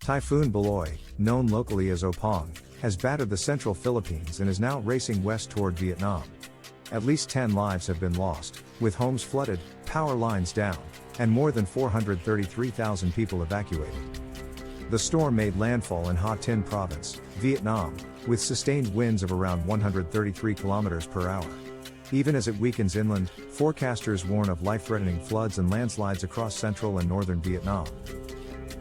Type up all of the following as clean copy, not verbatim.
Typhoon Bualoi, known locally as Opong, has battered the central Philippines and is now racing west toward Vietnam. At least 10 lives have been lost, with homes flooded, power lines down, and more than 433,000 people evacuated. The storm made landfall in Ha Tinh province, Vietnam, with sustained winds of around 133 km per hour. Even as it weakens inland, forecasters warn of life-threatening floods and landslides across central and northern Vietnam.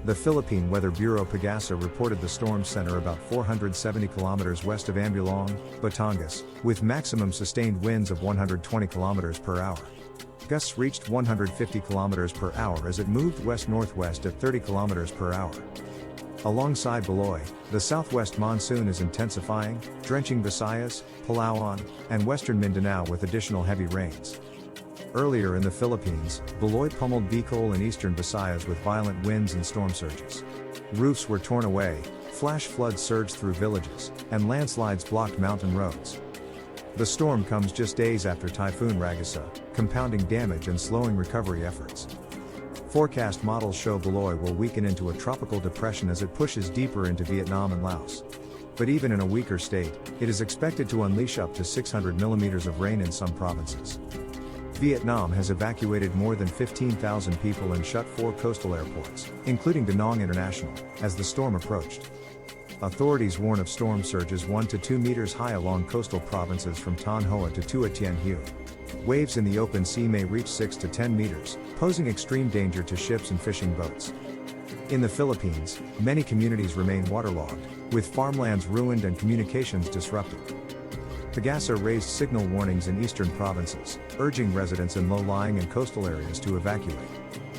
The Philippine Weather Bureau PAGASA reported the storm center about 470 km west of Ambulang, Batangas, with maximum sustained winds of 120 km per hour. Gusts reached 150 km per hour as it moved west-northwest at 30 km per hour. Alongside Bualoi, the southwest monsoon is intensifying, drenching Visayas, Palawan, and western Mindanao with additional heavy rains. Earlier in the Philippines, Bualoi pummeled Bicol and eastern Visayas with violent winds and storm surges. Roofs were torn away, flash floods surged through villages, and landslides blocked mountain roads. The storm comes just days after Typhoon PAGASA, compounding damage and slowing recovery efforts. Forecast models show Bualoi will weaken into a tropical depression as it pushes deeper into Vietnam and Laos. But even in a weaker state, it is expected to unleash up to 600 mm of rain in some provinces. Vietnam has evacuated more than 15,000 people and shut 4 coastal airports, including Da Nang International, as the storm approached. Authorities warn of storm surges 1 to 2 meters high along coastal provinces from Tan Hoa to Tua Tien Hue. Waves in the open sea may reach 6 to 10 meters, posing extreme danger to ships and fishing boats. In the Philippines, many communities remain waterlogged, with farmlands ruined and communications disrupted. PAGASA raised signal warnings in eastern provinces, urging residents in low-lying and coastal areas to evacuate.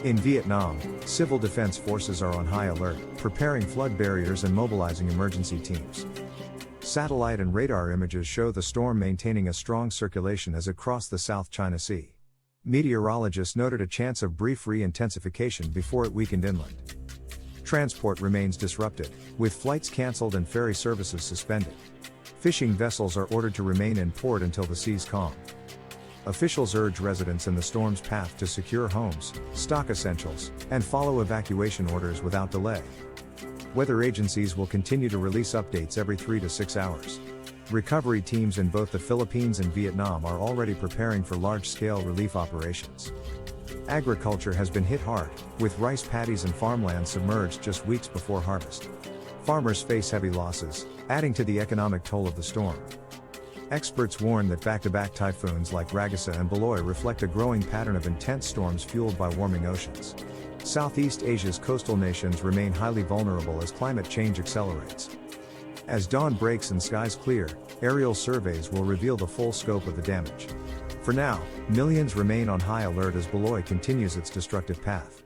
In Vietnam, civil defense forces are on high alert, preparing flood barriers and mobilizing emergency teams. Satellite and radar images show the storm maintaining a strong circulation as it crossed the South China Sea. Meteorologists noted a chance of brief re-intensification before it weakened inland. Transport remains disrupted, with flights cancelled and ferry services suspended. Fishing vessels are ordered to remain in port until the seas calm. Officials urge residents in the storm's path to secure homes, stock essentials, and follow evacuation orders without delay. Weather agencies will continue to release updates every 3 to 6 hours. Recovery teams in both the Philippines and Vietnam are already preparing for large-scale relief operations. Agriculture has been hit hard, with rice paddies and farmland submerged just weeks before harvest. Farmers face heavy losses, adding to the economic toll of the storm. Experts warn that back-to-back typhoons like PAGASA and Bualoi reflect a growing pattern of intense storms fueled by warming oceans. Southeast Asia's coastal nations remain highly vulnerable as climate change accelerates. As dawn breaks and skies clear, aerial surveys will reveal the full scope of the damage. For now, millions remain on high alert as Bualoi continues its destructive path.